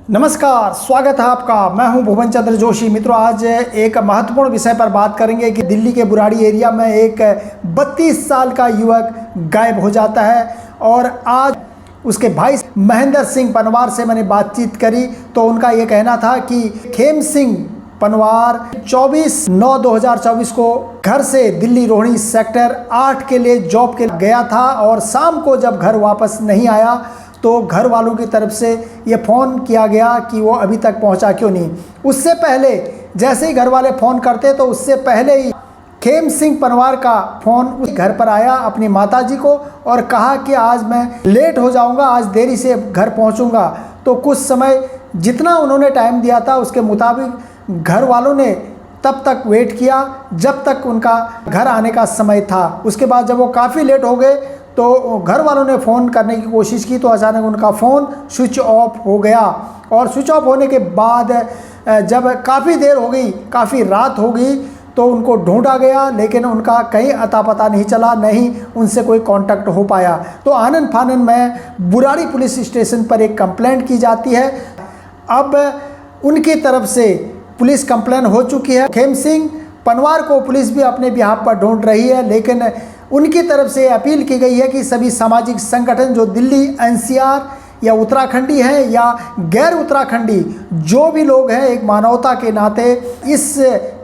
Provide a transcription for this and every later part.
नमस्कार, स्वागत है आपका। मैं हूं भुवन चंद्र जोशी। मित्रों, आज एक महत्वपूर्ण विषय पर बात करेंगे कि दिल्ली के बुराड़ी एरिया में एक 32 साल का युवक गायब हो जाता है और आज उसके भाई महेंद्र सिंह पनवार से मैंने बातचीत करी तो उनका ये कहना था कि खेम सिंह पनवार 24/9/2024 को घर से दिल्ली रोहिणी सेक्टर 8 के लिए जॉब के गया था और शाम को जब घर वापस नहीं आया तो घर वालों की तरफ से ये फ़ोन किया गया कि वो अभी तक पहुंचा क्यों नहीं। उससे पहले जैसे ही घर वाले फ़ोन करते तो उससे पहले ही खेम सिंह पनवार का फ़ोन उस घर पर आया अपनी माताजी को और कहा कि आज मैं लेट हो जाऊंगा, आज देरी से घर पहुंचूंगा। तो कुछ समय जितना उन्होंने टाइम दिया था उसके मुताबिक घर वालों ने तब तक वेट किया जब तक उनका घर आने का समय था। उसके बाद जब वो काफ़ी लेट हो गए तो घर वालों ने फ़ोन करने की कोशिश की तो अचानक उनका फ़ोन स्विच ऑफ हो गया और स्विच ऑफ होने के बाद जब काफ़ी देर हो गई, काफ़ी रात हो गई तो उनको ढूंढा गया लेकिन उनका कहीं अता पता नहीं चला, नहीं उनसे कोई कांटेक्ट हो पाया। तो आनन फानन में बुराड़ी पुलिस स्टेशन पर एक कंप्लेंट की जाती है। अब उनकी तरफ से पुलिस कंप्लेंट हो चुकी है। खेम सिंह पनवार को पुलिस भी अपने बिहाफ पर ढूंढ रही है लेकिन उनकी तरफ से अपील की गई है कि सभी सामाजिक संगठन जो दिल्ली एनसीआर या उत्तराखंडी हैं या गैर उत्तराखंडी जो भी लोग हैं, एक मानवता के नाते इस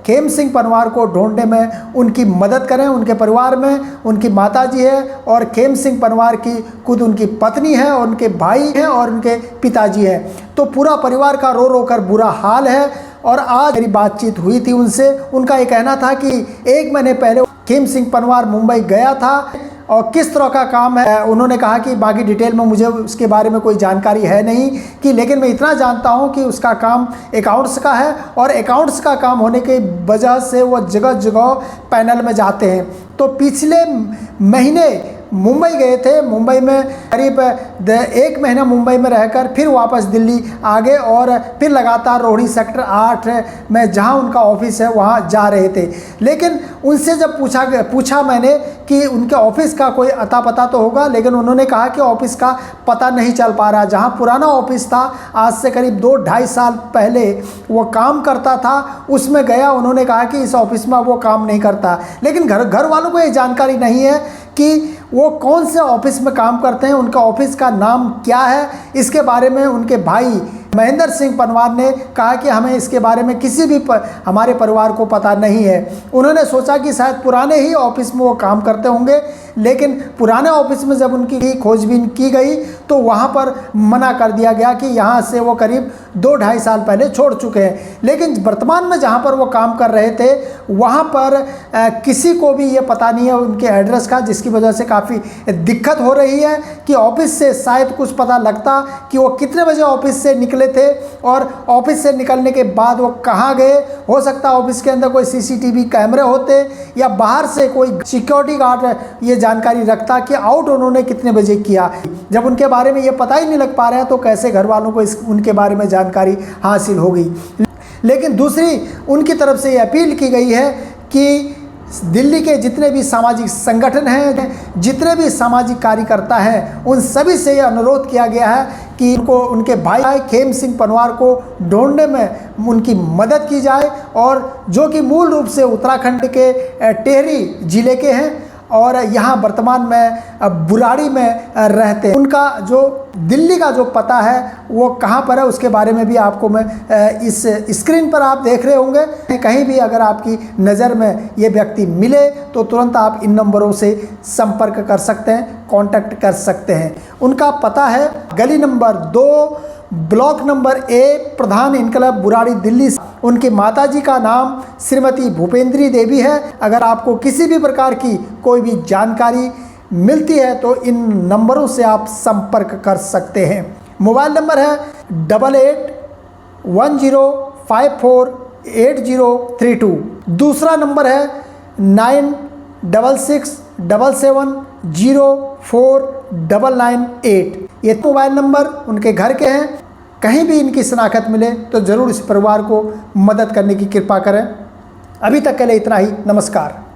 खेम सिंह पनवार को ढूंढने में उनकी मदद करें। उनके परिवार में उनकी माताजी है और खेम सिंह पनवार की खुद उनकी पत्नी है और उनके भाई हैं और उनके पिताजी हैं। तो पूरा परिवार का रो रो कर बुरा हाल है। और आज मेरी बातचीत हुई थी उनसे, उनका ये कहना था कि 1 महीने पहले खेम सिंह पनवार मुंबई गया था और किस तरह का काम है उन्होंने कहा कि बाकी डिटेल में मुझे उसके बारे में कोई जानकारी है नहीं कि, लेकिन मैं इतना जानता हूं कि उसका काम अकाउंट्स का है और अकाउंट्स का काम होने की वजह से वो जगह जगह पैनल में जाते हैं। तो पिछले महीने मुंबई गए थे, मुंबई में करीब 1 महीना मुंबई में रहकर फिर वापस दिल्ली आ गए और फिर लगातार रोहिणी सेक्टर 8 में जहां उनका ऑफिस है वहां जा रहे थे। लेकिन उनसे जब पूछा मैंने कि उनके ऑफिस का कोई अता पता तो होगा, लेकिन उन्होंने कहा कि ऑफिस का पता नहीं चल पा रहा। जहां पुराना ऑफिस था आज से करीब 2-2.5 साल पहले वो काम करता था उसमें गया, उन्होंने कहा कि इस ऑफिस में वो काम नहीं करता। लेकिन घर वालों को ये जानकारी नहीं है कि वो कौन से ऑफिस में काम करते हैं, उनका ऑफिस का नाम क्या है। इसके बारे में उनके भाई महेंद्र सिंह पनवार ने कहा कि हमें इसके बारे में किसी भी हमारे परिवार को पता नहीं है। उन्होंने सोचा कि शायद पुराने ही ऑफिस में वो काम करते होंगे, लेकिन पुराने ऑफिस में जब उनकी खोजबीन की गई तो वहाँ पर मना कर दिया गया कि यहाँ से वो करीब 2-2.5 साल पहले छोड़ चुके हैं। लेकिन वर्तमान में जहाँ पर वो काम कर रहे थे वहाँ पर किसी को भी ये पता नहीं है उनके एड्रेस का, जिसकी वजह से काफ़ी दिक्कत हो रही है कि ऑफिस से शायद कुछ पता लगता कि वो कितने बजे ऑफिस से निकले थे और ऑफिस से निकलने के बाद वो कहाँ गए। हो सकता है ऑफिस के अंदर कोई सीसीटीवी कैमरे होते या बाहर से कोई सिक्योरिटी गार्ड ये जानकारी रखता कि आउट उन्होंने कितने बजे किया। जब उनके बारे में ये पता ही नहीं लग पा रहा है तो कैसे घर वालों को उनके बारे में जानकारी हासिल होगी। लेकिन दूसरी उनकी तरफ से ये अपील की गई है कि दिल्ली के जितने भी सामाजिक संगठन हैं, जितने भी सामाजिक कार्यकर्ता हैं, उन सभी से ये अनुरोध किया गया है कि उनके भाई खेम सिंह पनवार को ढूंढने में उनकी मदद की जाए और जो कि मूल रूप से उत्तराखंड के टिहरी जिले के हैं और यहाँ वर्तमान में बुराड़ी में रहते हैं। उनका जो दिल्ली का जो पता है वो कहाँ पर है उसके बारे में भी आपको मैं इस स्क्रीन पर आप देख रहे होंगे। कहीं भी अगर आपकी नज़र में ये व्यक्ति मिले तो तुरंत आप इन नंबरों से संपर्क कर सकते हैं, कांटेक्ट कर सकते हैं। उनका पता है गली नंबर 2 ब्लॉक नंबर A, प्रधान इनकलाब बुराड़ी दिल्ली। उनकी माताजी का नाम श्रीमती भूपेंद्री देवी है। अगर आपको किसी भी प्रकार की कोई भी जानकारी मिलती है तो इन नंबरों से आप संपर्क कर सकते हैं। मोबाइल नंबर है 8810548032। दूसरा नंबर है 9667704998। ये मोबाइल नंबर उनके घर के हैं। कहीं भी इनकी शनाख्त मिले तो ज़रूर इस परिवार को मदद करने की कृपा करें। अभी तक के लिए इतना ही। नमस्कार।